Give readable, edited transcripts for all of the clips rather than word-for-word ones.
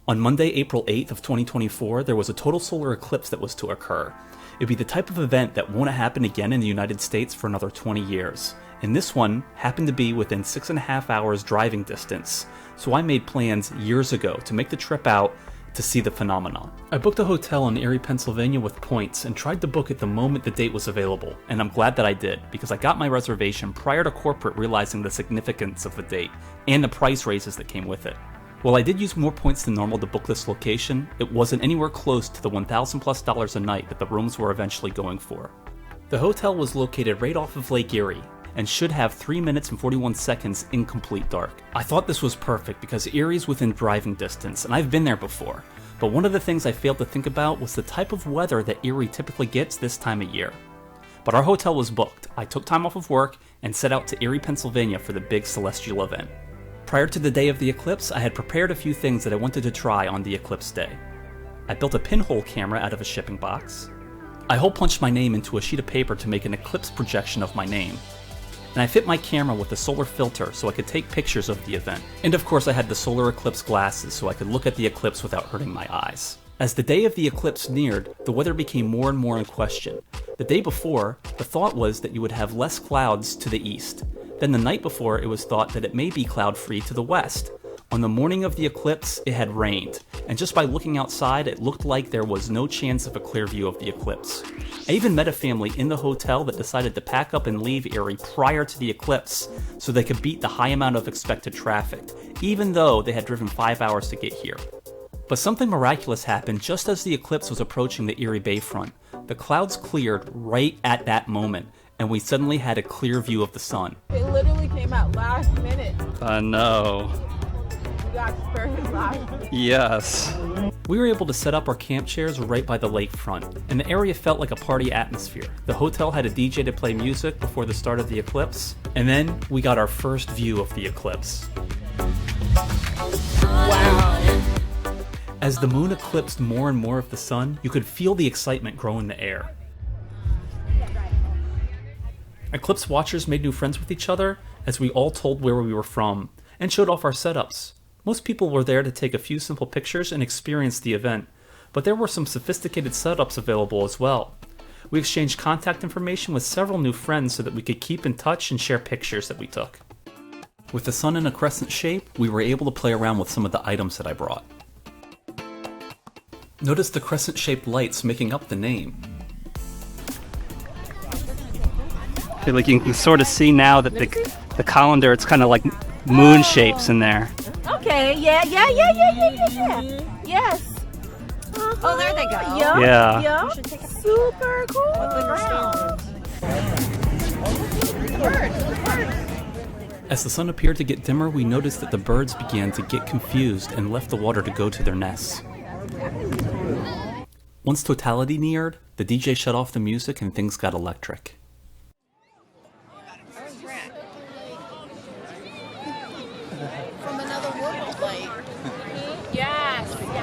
On Monday, April 8th of 2024, there was a total solar eclipse that was to occur. It'd be the type of event that won't happen again in the United States for another 20 years. And this one happened to be within 6.5 hours driving distance, so I made plans years ago to make the trip out to see the phenomenon. I booked a hotel in Erie, Pennsylvania with points and tried to book it the moment the date was available, and I'm glad that I did, because I got my reservation prior to corporate realizing the significance of the date and the price raises that came with it. While I did use more points than normal to book this location, it wasn't anywhere close to the $1,000+ a night that the rooms were eventually going for. The hotel was located right off of Lake Erie, and should have 3 minutes and 41 seconds in complete dark. I thought this was perfect because Erie's within driving distance, and I've been there before, but one of the things I failed to think about was the type of weather that Erie typically gets this time of year. But our hotel was booked. I took time off of work and set out to Erie, Pennsylvania for the big celestial event. Prior to the day of the eclipse, I had prepared a few things that I wanted to try on the eclipse day. I built a pinhole camera out of a shipping box. I hole punched my name into a sheet of paper to make an eclipse projection of my name. And I fit my camera with a solar filter so I could take pictures of the event. And of course I had the solar eclipse glasses so I could look at the eclipse without hurting my eyes. As the day of the eclipse neared, the weather became more and more in question. The day before, the thought was that you would have less clouds to the east. Then the night before, it was thought that it may be cloud-free to the west. On the morning of the eclipse, it had rained, and just by looking outside, it looked like there was no chance of a clear view of the eclipse. I even met a family in the hotel that decided to pack up and leave Erie prior to the eclipse so they could beat the high amount of expected traffic, even though they had driven 5 hours to get here. But something miraculous happened just as the eclipse was approaching the Erie Bayfront. The clouds cleared right at that moment, and we suddenly had a clear view of the sun. It literally came out last minute. I know. You got spurs last minute. Yes. We were able to set up our camp chairs right by the lakefront, and the area felt like a party atmosphere. The hotel had a DJ to play music before the start of the eclipse, and then we got our first view of the eclipse. Wow. As the moon eclipsed more and more of the sun, you could feel the excitement grow in the air. Eclipse watchers made new friends with each other as we all told where we were from and showed off our setups. Most people were there to take a few simple pictures and experience the event, but there were some sophisticated setups available as well. We exchanged contact information with several new friends so that we could keep in touch and share pictures that we took. With the sun in a crescent shape, we were able to play around with some of the items that I brought. Notice the crescent-shaped lights making up the name. I feel like you can sort of see now that the colander, it's kind of like moon shapes in there. Okay, yeah. Yes. Oh, there they go. Yeah. Super cool. As the sun appeared to get dimmer, we noticed that the birds began to get confused and left the water to go to their nests. Once Totality neared, the DJ shut off the music and things got electric. From another world, like. Yes. Did you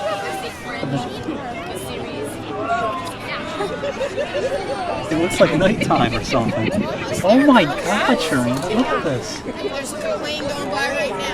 ever see Fringe? The series? Yeah. It looks like nighttime or something. Oh my god, Shereen, look at this. There's a plane going by right now.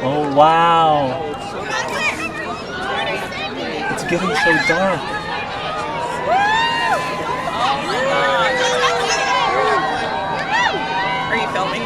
Oh wow. It's getting so dark. Are you filming?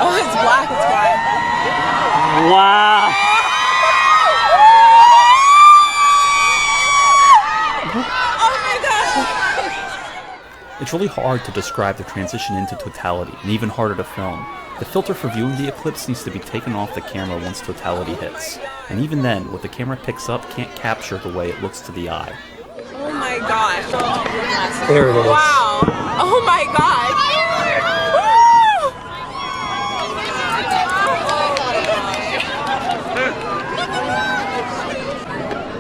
Oh, it's black, it's fine. Wow. It's really hard to describe the transition into Totality, and even harder to film. The filter for viewing the eclipse needs to be taken off the camera once Totality hits. And even then, what the camera picks up can't capture the way it looks to the eye. Oh my gosh. There it is. Wow. Oh my gosh.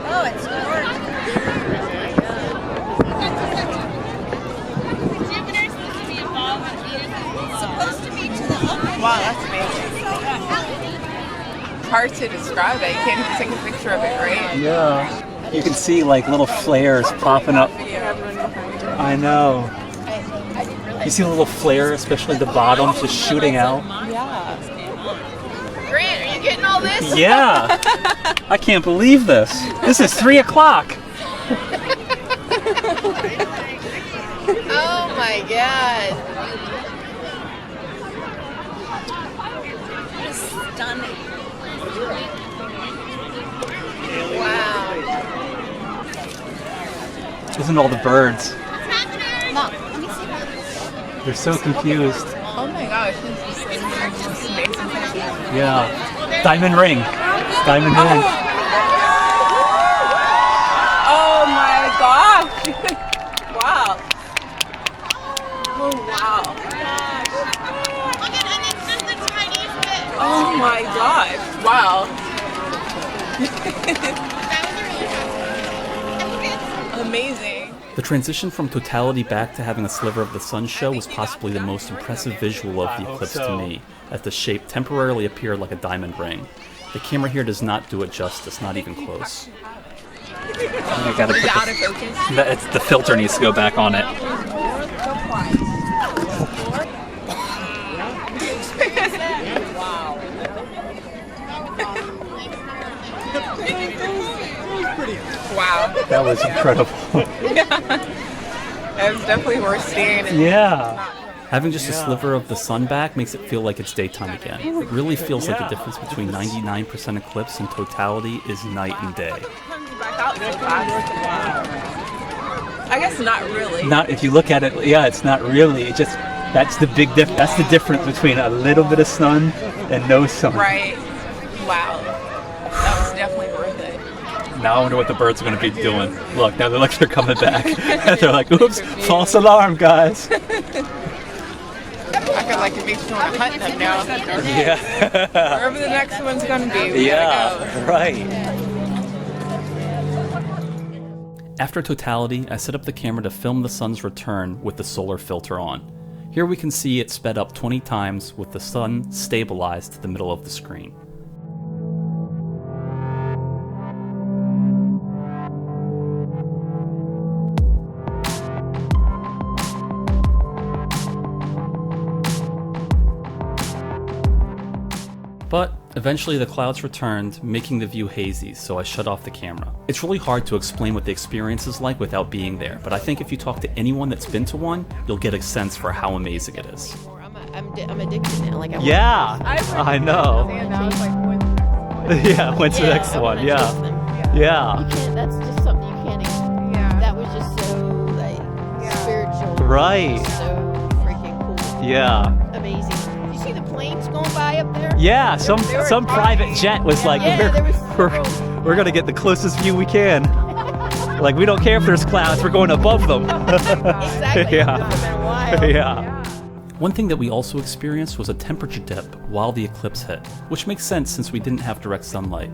Oh, it's gorgeous. Supposed to be to the upper. Wow, that's amazing. It's hard to describe it. You can't even take a picture of it, right? Yeah. You can see like little flares popping up. I know. You see the little flare, especially the bottom, just shooting out. Yeah. Grant, are you getting all this? Yeah. I can't believe this. This is 3 o'clock. Oh my god. It's stunning. Wow. Isn't all the birds? Mom, let me see. They're so confused. Oh my gosh. This is amazing. Yeah. Diamond ring. Diamond ring. Oh my gosh. Wow. Oh wow. Look at it, it's just the tiniest bit. Oh my gosh. Wow. Amazing. The transition from totality back to having a sliver of the sun show was possibly the most impressive visual of the eclipse to me, as the shape temporarily appeared like a diamond ring. The camera here does not do it justice, not even close. I gotta Is it out of focus? the filter needs to go back on it. Wow. That was incredible. That was definitely worth seeing. Yeah. Having just a sliver of the sun back makes it feel like it's daytime again. It really feels like the difference between 99% eclipse and totality is night and day. Back out so fast. I guess not really. Not if you look at it, yeah, it's not really. It just that's the big that's the difference between a little bit of sun and no sun. Right. Wow. That was definitely worth it. Now I wonder what the birds are going to be doing. Look, now they're coming back. They're like, oops, false alarm, guys. I feel like it makes me want to hunt them now. Yeah. Wherever the next one's going to be, we gotta go. Right. After totality, I set up the camera to film the sun's return with the solar filter on. Here we can see it sped up 20 times with the sun stabilized to the middle of the screen. But eventually the clouds returned, making the view hazy, so I shut off the camera. It's really hard to explain what the experience is like without being there, but I think if you talk to anyone that's been to one, you'll get a sense for how amazing it is. I'm addicted now. Like I know. Yeah, when's the next one? Yeah. Yeah. You can't. That's just something you can't. Yeah. That was just so like spiritual. Right. So freaking cool. Yeah. Amazing. You see the planes going by up there? Yeah, some private jet was like, we're gonna get the closest view we can. Like, we don't care if there's clouds, we're going above them. Exactly. Yeah. Yeah. One thing that we also experienced was a temperature dip while the eclipse hit, which makes sense since we didn't have direct sunlight.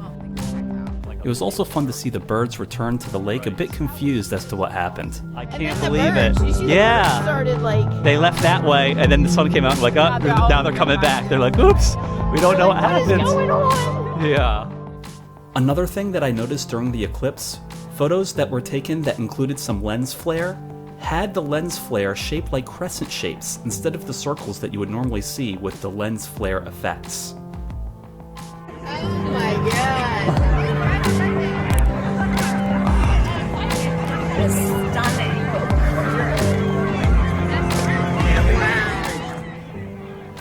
It was also fun to see the birds return to the lake a bit confused as to what happened. I can't believe it. Yeah. Started like They left that way, and then the sun came out and like, oh, now they're coming back. They're like, oops, we don't know what happened. What is going on? Yeah. Another thing that I noticed during the eclipse, photos that were taken that included some lens flare had the lens flare shaped like crescent shapes instead of the circles that you would normally see with the lens flare effects. Oh my god. It's stunning.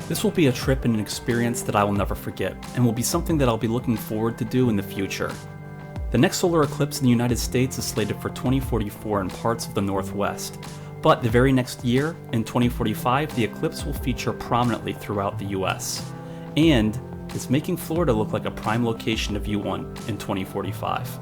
This will be a trip and an experience that I will never forget, and will be something that I'll be looking forward to do in the future. The next solar eclipse in the United States is slated for 2044 in parts of the Northwest, but the very next year, in 2045, the eclipse will feature prominently throughout the US, and is making Florida look like a prime location to view one in 2045.